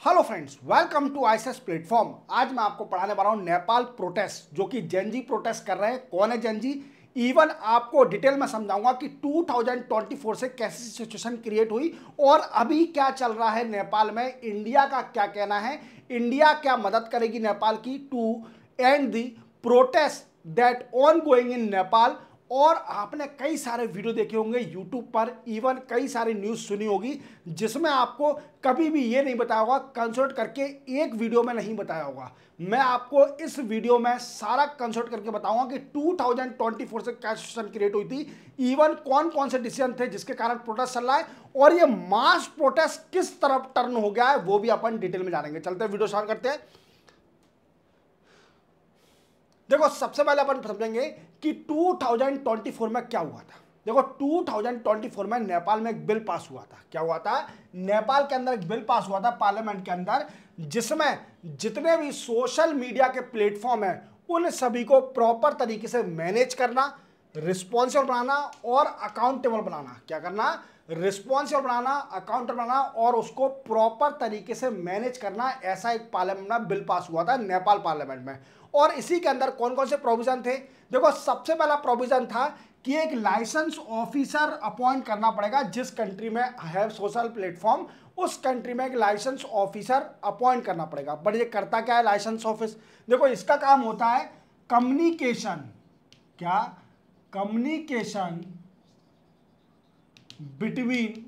Hello friends, welcome to ISS platform. आज मैं आपको पढ़ाने वाला हूं नेपाल प्रोटेस्ट, जो कि जेनजी प्रोटेस्ट कर रहे हैं। कौन है जेनजी? इवन आपको डिटेल में समझाऊंगा कि 2024 से कैसी सिचुएशन क्रिएट हुई और अभी क्या चल रहा है नेपाल में। इंडिया का क्या कहना है, इंडिया क्या मदद करेगी नेपाल की to end the protest that on going in Nepal. और आपने कई सारे वीडियो देखे होंगे यूट्यूब पर, इवन कई सारी न्यूज़ सुनी होगी, जिसमें आपको कभी भी ये नहीं बताया होगा, कंसल्ट करके एक वीडियो में नहीं बताया होगा। मैं आपको इस वीडियो में सारा कंसल्ट करके बताऊंगा कि 2024 से क्या सिचुएशन क्रिएट हुई थी, इवन कौन कौन से डिसीजन थे जिसके कारण प्रोटेस्ट चल रहा है, और ये मास प्रोटेस्ट किस तरफ टर्न हो गया है वो भी अपन डिटेल में जानेंगे। चलते हैं, वीडियो स्टार्ट करते हैं। देखो, सबसे पहले अपन समझेंगे कि 2024 में क्या हुआ था। देखो, 2024 में नेपाल में एक बिल पास हुआ था। क्या हुआ था? नेपाल के अंदर एक बिल पास हुआ था पार्लियामेंट के अंदर, जिसमें जितने भी सोशल मीडिया के प्लेटफॉर्म हैं उन सभी को प्रॉपर तरीके से मैनेज करना, रिस्पॉन्सिबल बनाना और अकाउंटेबल बनाना। क्या करना? रिस्पॉन्सिबल बनाना, अकाउंटेबल बनाना और उसको प्रॉपर तरीके से मैनेज करना। ऐसा एक पार्लियामेंट में बिल पास हुआ था नेपाल पार्लियामेंट में। और इसी के अंदर कौन कौन से प्रोविजन थे? देखो, सबसे पहला प्रोविजन था कि एक लाइसेंस ऑफिसर अपॉइंट करना पड़ेगा। जिस कंट्री में है सोशल प्लेटफॉर्म, उस कंट्री में एक लाइसेंस ऑफिसर अपॉइंट करना पड़ेगा। बट ये करता क्या है लाइसेंस ऑफिस? देखो, इसका काम होता है कम्युनिकेशन। क्या? Communication between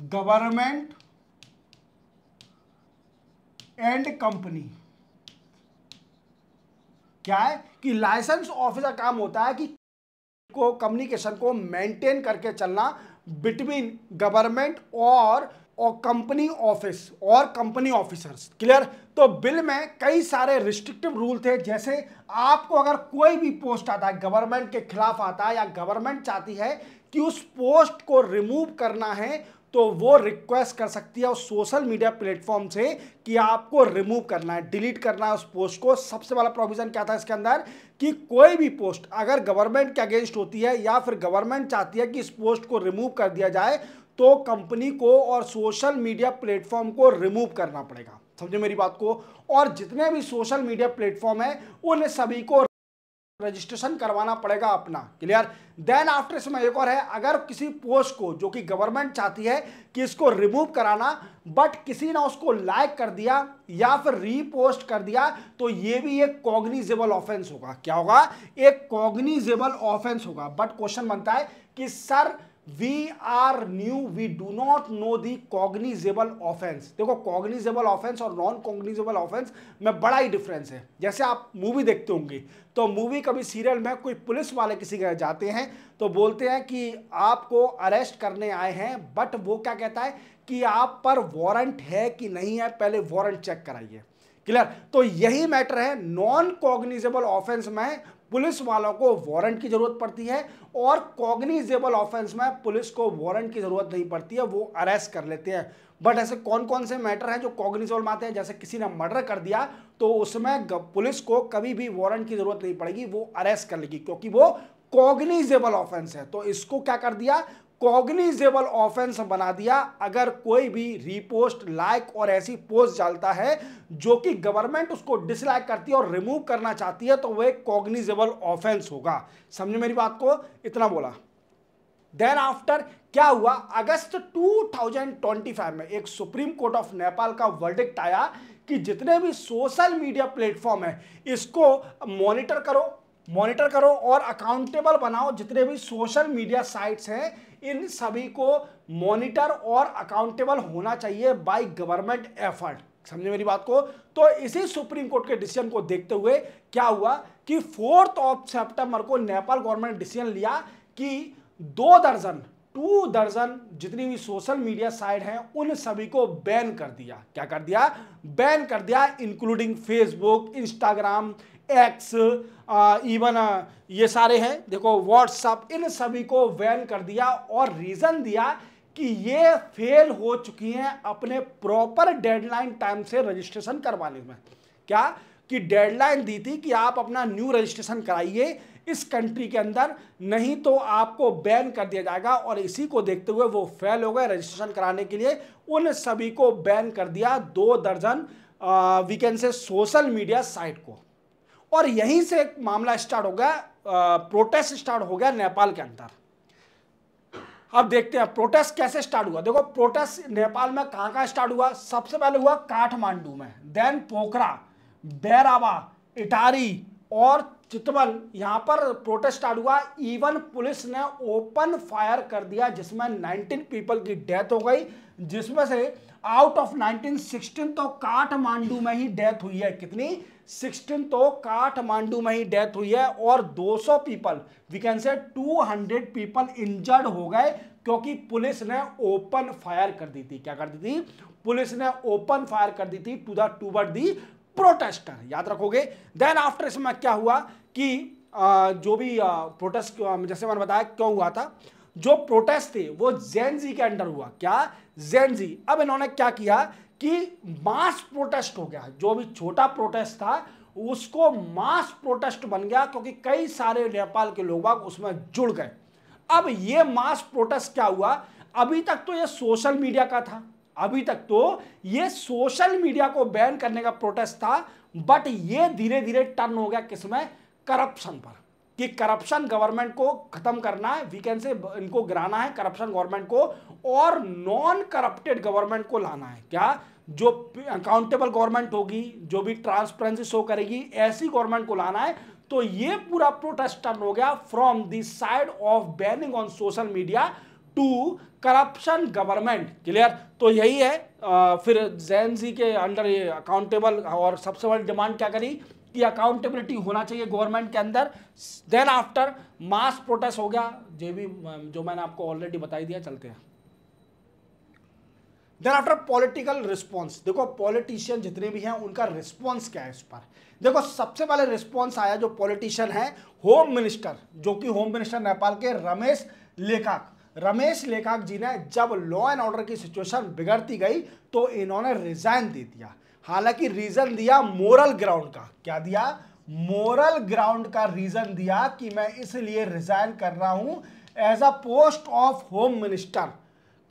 government and company. क्या है कि लाइसेंस ऑफिसर काम होता है कि को कम्युनिकेशन को मेंटेन करके चलना बिटवीन गवर्नमेंट और कंपनी ऑफिस और कंपनी ऑफिसर्स। क्लियर? तो बिल में कई सारे रिस्ट्रिक्टिव रूल थे, जैसे आपको अगर कोई भी पोस्ट आता है गवर्नमेंट के खिलाफ आता है या गवर्नमेंट चाहती है कि उस पोस्ट को रिमूव करना है, तो वो रिक्वेस्ट कर सकती है उस सोशल मीडिया प्लेटफॉर्म से कि आपको रिमूव करना है, डिलीट करना है उस पोस्ट को। सबसे बड़ा प्रोविजन क्या था इसके अंदर कि कोई भी पोस्ट अगर गवर्नमेंट के अगेंस्ट होती है या फिर गवर्नमेंट चाहती है कि इस पोस्ट को रिमूव कर दिया जाए, तो कंपनी को और सोशल मीडिया प्लेटफॉर्म को रिमूव करना पड़ेगा। समझे मेरी बात को? और जितने भी सोशल मीडिया प्लेटफॉर्म है उन सभी को रजिस्ट्रेशन करवाना पड़ेगा अपना। क्लियर? देन आफ्टर इसमें एक और है, अगर किसी पोस्ट को जो कि गवर्नमेंट चाहती है कि इसको रिमूव कराना, बट किसी ने उसको लाइक कर दिया या फिर रीपोस्ट कर दिया, तो ये भी एक कॉग्निजेबल ऑफेंस होगा। क्या होगा? एक कॉग्निजेबल ऑफेंस होगा। बट क्वेश्चन बनता है कि sir we are new, we do not know the cognizable offence. देखो, कॉग्निजेबल ऑफेंस और नॉन कॉग्निजेबल ऑफेंस में बड़ा ही डिफरेंस है। जैसे आप मूवी देखते होंगे, तो मूवी कभी सीरियल में कोई पुलिस वाले किसी के जाते हैं तो बोलते हैं कि आपको अरेस्ट करने आए हैं, बट वो क्या कहता है कि आप पर वारंट है कि नहीं है, पहले वारंट चेक कराइए। क्लियर? तो यही मैटर है, नॉन कॉग्निजेबल ऑफेंस में पुलिस वालों को वारंट की जरूरत पड़ती है और कॉग्निजेबल ऑफेंस में पुलिस को वारंट की जरूरत नहीं पड़ती है, वो अरेस्ट कर लेते हैं। बट ऐसे कौन कौन से मैटर हैं जो कॉग्निजेबल में आते हैं? जैसे किसी ने मर्डर कर दिया तो उसमें पुलिस को कभी भी वारंट की जरूरत नहीं पड़ेगी, वो अरेस्ट कर लेगी, क्योंकि वो कॉग्निजेबल ऑफेंस है। तो इसको क्या कर दिया? कॉग्निजेबल ऑफेंस बना दिया। अगर कोई भी रीपोस्ट, लाइक और ऐसी पोस्ट डालता है जो कि गवर्नमेंट उसको डिसलाइक करती है और रिमूव करना चाहती है, तो वह एक कॉग्निजेबल ऑफेंस होगा। समझे मेरी बात को? इतना बोला। देन आफ्टर क्या हुआ? अगस्त 2025 में एक सुप्रीम कोर्ट ऑफ नेपाल का वर्डिक्ट आया कि जितने भी सोशल मीडिया प्लेटफॉर्म है इसको मॉनिटर करो और अकाउंटेबल बनाओ। जितने भी सोशल मीडिया साइट्स हैं इन सभी को मॉनिटर और अकाउंटेबल होना चाहिए बाय गवर्नमेंट एफर्ट। समझे मेरी बात को? तो इसी सुप्रीम कोर्ट के डिसीजन को देखते हुए क्या हुआ कि 4 सितंबर को नेपाल गवर्नमेंट ने डिसीजन लिया कि 2 दर्जन जितनी भी सोशल मीडिया साइट हैं उन सभी को बैन कर दिया। क्या कर दिया? बैन कर दिया, including Facebook, Instagram, x, even ये सारे हैं, देखो व्हाट्सएप, इन सभी को बैन कर दिया। और रीजन दिया कि ये फेल हो चुकी हैं अपने प्रॉपर डेडलाइन टाइम से रजिस्ट्रेशन करवाने में। क्या? कि डेडलाइन दी थी कि आप अपना न्यू रजिस्ट्रेशन कराइए इस कंट्री के अंदर, नहीं तो आपको बैन कर दिया जाएगा। और इसी को देखते हुए वो फेल हो गए रजिस्ट्रेशन कराने के लिए, उन सभी को बैन कर दिया, 2 दर्जन we can say social media site को। और यहीं से एक मामला स्टार्ट हो गया, प्रोटेस्ट स्टार्ट हो गया नेपाल के अंदर। अब देखते हैं प्रोटेस्ट कैसे स्टार्ट हुआ। देखो प्रोटेस्ट नेपाल में कहां कहां स्टार्ट हुआ। सबसे पहले हुआ काठमांडू में, देन पोखरा, बैराबा, इटारी और चितवन, यहां पर प्रोटेस्ट स्टार्ट हुआ। इवन पुलिस ने ओपन फायर कर दिया, जिसमें 19 पीपल की डेथ हो गई, जिसमें से आउट ऑफ 19 16 तो काठमांडू में ही डेथ हुई है। कितनी? 16 तो काठमांडू में ही डेथ हुई है। और 200 पीपल, वी कैन से 200 पीपल इंजर्ड हो गए, क्योंकि पुलिस ने ओपन फायर कर दी थी। क्या कर दी थी? पुलिस ने ओपन फायर कर दी थी टूवर्ड दी प्रोटेस्टर, याद रखोगे। देन आफ्टर इसमें क्या हुआ कि जो भी प्रोटेस्ट, जैसे मैंने बताया क्यों हुआ था, जो प्रोटेस्ट थे वो जेनजी के अंडर हुआ। क्या? जेनजी। अब इन्होंने क्या किया कि मास प्रोटेस्ट हो गया, जो भी छोटा प्रोटेस्ट था उसको मास प्रोटेस्ट बन गया, क्योंकि कई सारे नेपाल के लोग उसमें जुड़ गए। अब ये मास प्रोटेस्ट क्या हुआ, अभी तक तो ये सोशल मीडिया का था, अभी तक तो ये सोशल मीडिया को बैन करने का प्रोटेस्ट था, बट ये धीरे धीरे टर्न हो गया किसमें? करप्शन पर, कि करप्शन गवर्नमेंट को खत्म करना है, वीकेंड से इनको गिराना है करप्शन गवर्नमेंट को, और नॉन करप्टेड गवर्नमेंट को लाना है। क्या? जो अकाउंटेबल गवर्नमेंट होगी, जो भी ट्रांसपेरेंसी शो करेगी, ऐसी गवर्नमेंट को लाना है। तो ये पूरा प्रोटेस्ट टर्न हो गया from the side of banning on social media to corruption government. Clear? तो यही है। फिर जेनजी के अंडर ये अकाउंटेबल, और सबसे बड़ी डिमांड क्या करी कि अकाउंटेबिलिटी होना चाहिए गवर्नमेंट के अंदर। देन आफ्टर मास प्रोटेस्ट हो गया, जो मैंने आपको ऑलरेडी बताई दिया। चलते हैं देन आफ्टर पॉलिटिकल रिस्पॉन्स। देखो पॉलिटिशियन जितने भी हैं उनका रिस्पॉन्स क्या है इस पर। देखो सबसे पहले रिस्पॉन्स आया, जो पॉलिटिशियन है होम मिनिस्टर, जो कि होम मिनिस्टर नेपाल के रमेश लेखाक जी ने, जब लॉ एंड ऑर्डर की सिचुएशन बिगड़ती गई तो इन्होंने रिजाइन दे दिया। हालांकि रीजन दिया मोरल ग्राउंड का। क्या दिया? मोरल ग्राउंड का रीजन दिया कि मैं इसलिए रिजाइन कर रहा हूं as a post of home minister.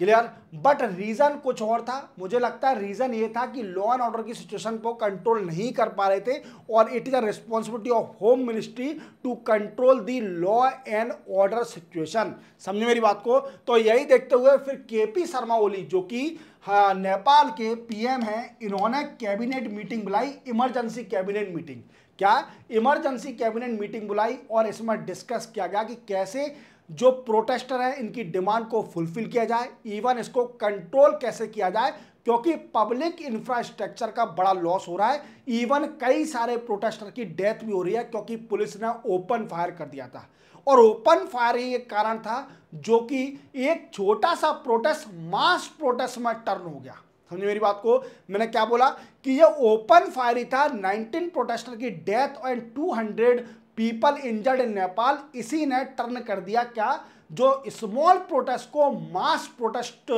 Clear? But reason कुछ और था। मुझे लगता है रीजन ये था कि लॉ एंड ऑर्डर की सिचुएशन को कंट्रोल नहीं कर पा रहे थे, और it is a responsibility of home ministry to control the law and order situation. समझे मेरी बात को? तो यही देखते हुए फिर केपी शर्मा ओली, जो कि नेपाल के पीएम हैं, इन्होंने कैबिनेट मीटिंग बुलाई, इमरजेंसी कैबिनेट मीटिंग। क्या? इमरजेंसी कैबिनेट मीटिंग बुलाई, और इसमें डिस्कस किया गया कि कैसे जो प्रोटेस्टर है इनकी डिमांड को फुलफिल किया जाए, इवन इसको कंट्रोल कैसे किया जाए, क्योंकि पब्लिक इंफ्रास्ट्रक्चर का बड़ा लॉस हो रहा है। इवन कई सारे प्रोटेस्टर की डेथ भी हो रही है, क्योंकि पुलिस ने ओपन फायर कर दिया था। और ओपन फायर ही एक कारण था जो कि एक छोटा सा प्रोटेस्ट मास प्रोटेस्ट में टर्न हो गया। समझे मेरी बात को? मैंने क्या बोला कि ये ओपन फायर ही था, 19 प्रोटेस्टर की death and 200 people injured in Nepal. इसी ने टर्न कर दिया क्या? जो स्मॉल प्रोटेस्ट को मास प्रोटेस्ट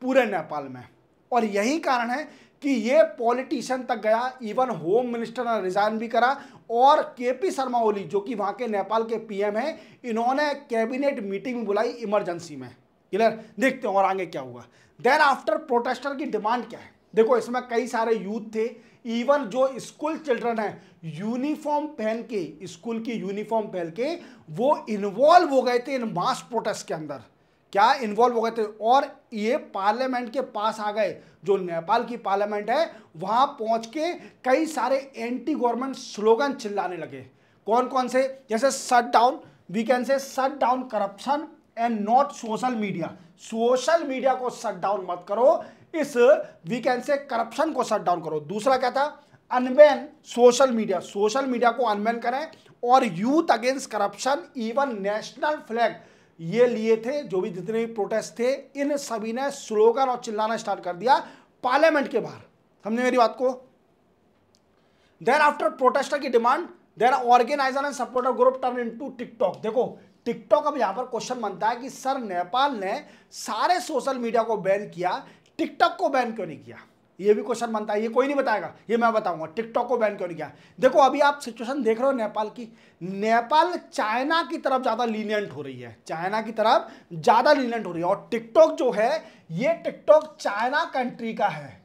पूरे नेपाल में। और यही कारण है कि ये पॉलिटिशियन तक गया, इवन होम मिनिस्टर ने रिजाइन भी करा, और केपी शर्मा ओली, जो कि वहां के नेपाल के पीएम हैं, इन्होंने कैबिनेट मीटिंग बुलाई इमरजेंसी में। क्लियर? देखते हैं और आगे क्या हुआ। देन आफ्टर प्रोटेस्टर की डिमांड क्या है। देखो इसमें कई सारे यूथ थे, इवन जो स्कूल चिल्ड्रन है, यूनिफॉर्म पहन के, स्कूल की यूनिफॉर्म पहन के वो इन्वॉल्व हो गए थे इन मास प्रोटेस्ट के अंदर। क्या? इन्वॉल्व हो गए थे, और ये पार्लियामेंट के पास आ गए। जो नेपाल की पार्लियामेंट है वहां पहुंच के कई सारे एंटी गवर्नमेंट स्लोगन चिल्लाने लगे। कौन कौन से? जैसे shut down, we can say shut down corruption and not social media. Social media को शट डाउन मत करो, इस वी कैन से करप्शन को शट डाउन करो। दूसरा क्या था? Unban social media, social media को अनबैन करें, और youth against corruption, even national flag ये लिए थे। जो भी जितने भी प्रोटेस्ट थे, इन सभी ने स्लोगन और चिल्लाना स्टार्ट कर दिया पार्लियामेंट के बाहर। समझे मेरी बात को? देन आफ्टर प्रोटेस्टर की demand, then organiser and supporter group turn into TikTok. देखो टिकटॉक, अब यहां पर क्वेश्चन बनता है कि सर नेपाल ने सारे सोशल मीडिया को बैन किया, टिकटॉक को बैन क्यों नहीं किया? ये भी क्वेश्चन बनता है, ये कोई नहीं बताएगा, ये मैं बताऊंगा टिकटॉक को बैन क्यों नहीं किया। देखो अभी आप सिचुएशन देख रहे हो नेपाल की, नेपाल चाइना की तरफ ज्यादा लीनियंट हो रही है, चाइना की तरफ ज्यादा लीनियंट हो रही है। और टिकटॉक जो है ये टिकटॉक चाइना कंट्री का है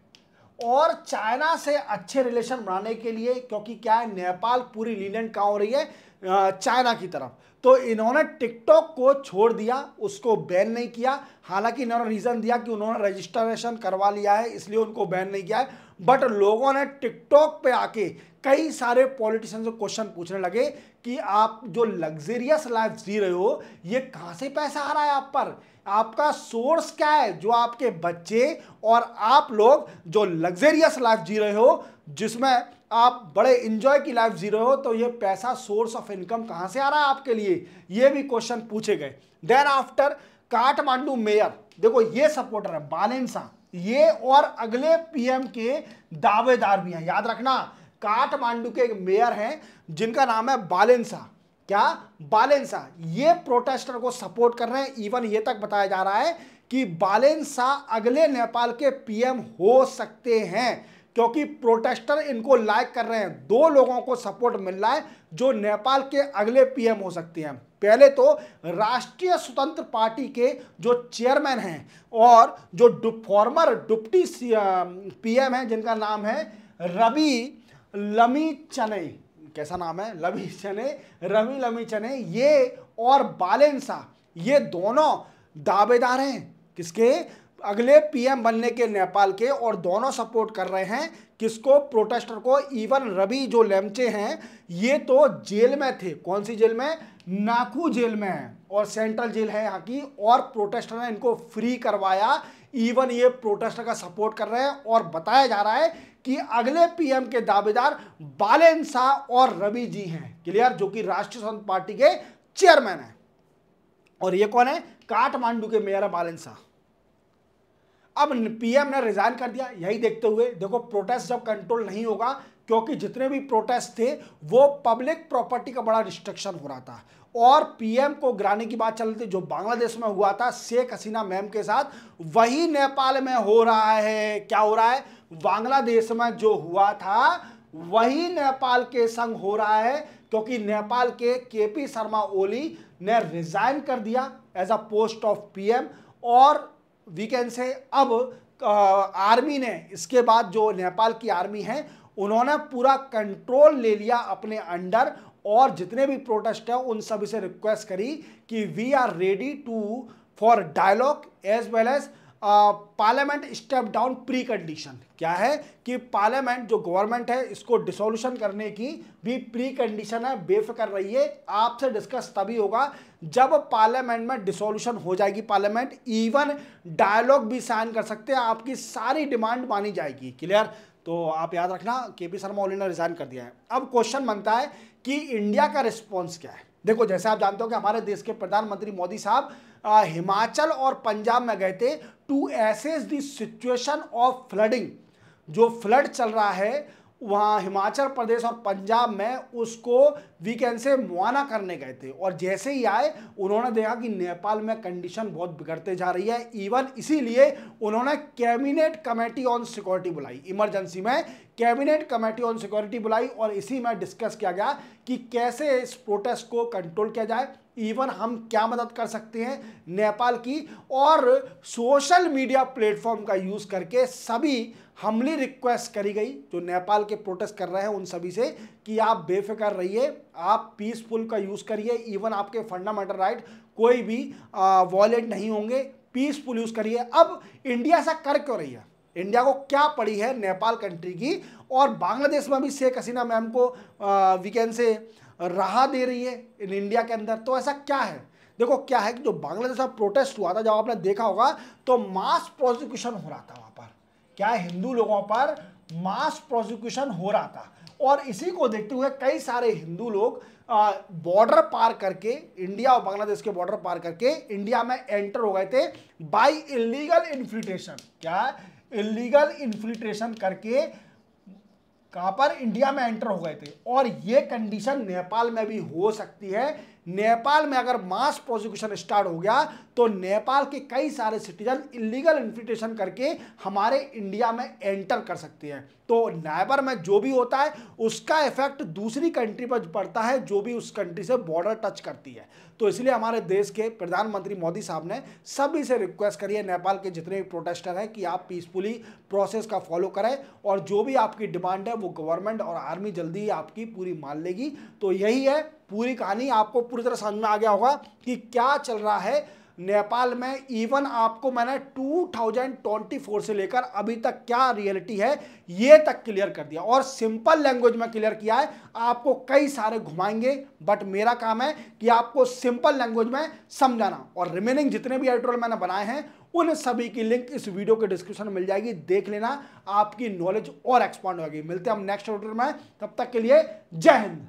और चाइना से अच्छे रिलेशन बनाने के लिए, क्योंकि क्या है नेपाल पूरी लीनियंट कहाँ हो रही है, चाइना की तरफ, तो इन्होंने टिकटॉक को छोड़ दिया, उसको बैन नहीं किया। हालांकि इन्होंने रीजन दिया कि उन्होंने रजिस्ट्रेशन करवा लिया है इसलिए उनको बैन नहीं किया है, बट लोगों ने टिकटॉक पे आके कई सारे पॉलिटिशियन से क्वेश्चन पूछने लगे कि आप जो लग्जरियस लाइफ जी रहे हो ये कहां से पैसा आ रहा है आप पर, आपका सोर्स क्या है, जो आपके बच्चे और आप लोग जो लग्जरियस लाइफ जी रहे हो, जिसमें आप बड़े इंजॉय की लाइफ जी रहे हो, तो ये पैसा सोर्स ऑफ इनकम कहां से आ रहा है आपके लिए, ये भी क्वेश्चन पूछे गए। देन आफ्टर काठमांडू मेयर, देखो ये सपोर्टर है बालेंसा, ये और अगले पीएम के दावेदार भी हैं, याद रखना काठमांडू के एक मेयर हैं जिनका नाम है बालेंसा, क्या बालेंसा, ये प्रोटेस्टर को सपोर्ट कर रहे हैं। इवन ये तक बताया जा रहा है कि बालेंसा अगले नेपाल के पीएम हो सकते हैं, क्योंकि प्रोटेस्टर इनको लाइक कर रहे हैं। दो लोगों को सपोर्ट मिल रहा है जो नेपाल के अगले पीएम हो सकते हैं। पहले तो राष्ट्रीय स्वतंत्र पार्टी के जो चेयरमैन हैं और जो फॉर्मर डिप्टी पीएम हैं जिनका नाम है रवि लमीचने, कैसा नाम है, रवि लमीचने, ये और बालेंसा, ये दोनों दावेदार हैं किसके, अगले पीएम बनने के नेपाल के, और दोनों सपोर्ट कर रहे हैं किसको, प्रोटेस्टर को। इवन रवि जो लेमचे हैं ये तो जेल में थे, कौन सी जेल में, नाकू जेल में है और सेंट्रल जेल है यहाँ की, और प्रोटेस्टर ने इनको फ्री करवाया। इवन ये प्रोटेस्टर का सपोर्ट कर रहे हैं और बताया जा रहा है कि अगले पीएम के दावेदार बालेंसा और रवि जी हैं, क्लियर, जो कि राष्ट्रीय स्वतंत्र पार्टी के चेयरमैन हैं। और ये कौन है, काठमांडू के मेयर है बालेंसा। अब पीएम ने रिजाइन कर दिया, यही देखते हुए देखो प्रोटेस्ट जब कंट्रोल नहीं होगा, क्योंकि जितने भी प्रोटेस्ट थे वो पब्लिक प्रॉपर्टी का बड़ा रिस्ट्रिक्शन हो रहा था और पीएम को गिराने की बात चल रही थी, जो बांग्लादेश में हुआ था शेख हसीना मैम के साथ, वही नेपाल में हो रहा है। क्या हो रहा है, बांग्लादेश में जो हुआ था वही नेपाल के संग हो रहा है, क्योंकि नेपाल के केपी शर्मा ओली ने रिजाइन कर दिया as a post of PM, और वीकेंड से अब आर्मी ने, इसके बाद जो नेपाल की आर्मी है उन्होंने पूरा कंट्रोल ले लिया अपने अंडर, और जितने भी प्रोटेस्ट है उन सभी से रिक्वेस्ट करी कि we are ready to for dialogue as well as parliament step down pre condition. क्या है कि पार्लियामेंट जो गवर्नमेंट है इसको डिसोल्यूशन करने की भी प्री कंडीशन है, बेफिक्र रहिए, आपसे डिस्कस तभी होगा जब पार्लियामेंट में डिसोल्यूशन हो जाएगी पार्लियामेंट, इवन डायलॉग भी साइन कर सकते हैं, आपकी सारी डिमांड मानी जाएगी, क्लियर। तो आप याद रखना केपी शर्मा ओली ने रिजाइन कर दिया है। अब क्वेश्चन बनता है कि इंडिया का रिस्पॉन्स क्या है। देखो जैसे आप जानते हो कि हमारे देश के प्रधानमंत्री मोदी साहब हिमाचल और पंजाब में गए थे to assess the situation of flooding, जो फ्लड चल रहा है वहाँ हिमाचल प्रदेश और पंजाब में, उसको वीकेंड से मुआयना करने गए थे। और जैसे ही आए उन्होंने देखा कि नेपाल में कंडीशन बहुत बिगड़ते जा रही है, इवन इसीलिए उन्होंने कैबिनेट कमेटी ऑन सिक्योरिटी बुलाई, इमरजेंसी में कैबिनेट कमेटी ऑन सिक्योरिटी बुलाई, और इसी में डिस्कस किया गया कि कैसे इस प्रोटेस्ट को कंट्रोल किया जाए, इवन हम क्या मदद कर सकते हैं नेपाल की, और सोशल मीडिया प्लेटफॉर्म का यूज करके सभी हमली रिक्वेस्ट करी गई जो नेपाल के प्रोटेस्ट कर रहे हैं उन सभी से कि आप बेफिक्र रहिए, आप पीसफुल का यूज करिए, इवन आपके फंडामेंटल राइट कोई भी वॉयलेट नहीं होंगे, पीसफुल यूज करिए। अब इंडिया ऐसा कर क्यों रही है, इंडिया को क्या पड़ी है नेपाल कंट्री की, और बांग्लादेश में भी शेख हसीना मैम को वीकेंड से राह दे रही है इन इंडिया के अंदर, तो ऐसा क्या है। देखो क्या है कि जो बांग्लादेश में प्रोटेस्ट हुआ था, जब आपने देखा होगा तो मास प्रोसिक्यूशन हो रहा था वहां पर, क्या हिंदू लोगों पर मास प्रोसिक्यूशन हो रहा था, और इसी को देखते हुए कई सारे हिंदू लोग बॉर्डर पार करके, इंडिया और बांग्लादेश के बॉर्डर पार करके इंडिया में एंटर हो गए थे बाय इलीगल इन्फिल्ट्रेशन। क्या इलीगल इन्फिल्ट्रेशन करके कहां पर, इंडिया में एंटर हो गए थे, और ये कंडीशन नेपाल में भी हो सकती है। नेपाल में अगर मास प्रोसिक्यूशन स्टार्ट हो गया तो नेपाल के कई सारे सिटीजन इलीगल इन्फिल्ट्रेशन करके हमारे इंडिया में एंटर कर सकते हैं। तो नाइबर में जो भी होता है उसका इफेक्ट दूसरी कंट्री पर पड़ता है जो भी उस कंट्री से बॉर्डर टच करती है। तो इसलिए हमारे देश के प्रधानमंत्री मोदी साहब ने सभी से रिक्वेस्ट करी है, नेपाल के जितने भी प्रोटेस्टर हैं, कि आप पीसफुली प्रोसेस का फॉलो करें और जो भी आपकी डिमांड है वो गवर्नमेंट और आर्मी जल्दी ही आपकी पूरी मान लेगी। तो यही है पूरी कहानी। आपको पूरी तरह समझ में आ गया होगा कि क्या चल रहा है नेपाल में। इवन आपको मैंने 2024 से लेकर अभी तक क्या रियलिटी है ये तक क्लियर कर दिया और सिंपल लैंग्वेज में क्लियर किया है। आपको कई सारे घुमाएंगे बट मेरा काम है कि आपको सिंपल लैंग्वेज में समझाना। और रिमेनिंग जितने भी एडिटोरियल मैंने बनाए हैं उन सभी की लिंक इस वीडियो के डिस्क्रिप्शन में मिल जाएगी, देख लेना, आपकी नॉलेज और एक्सपांड होगी। मिलते हैं हम नेक्स्ट एडिटोरियल में, तब तक के लिए जय हिंद।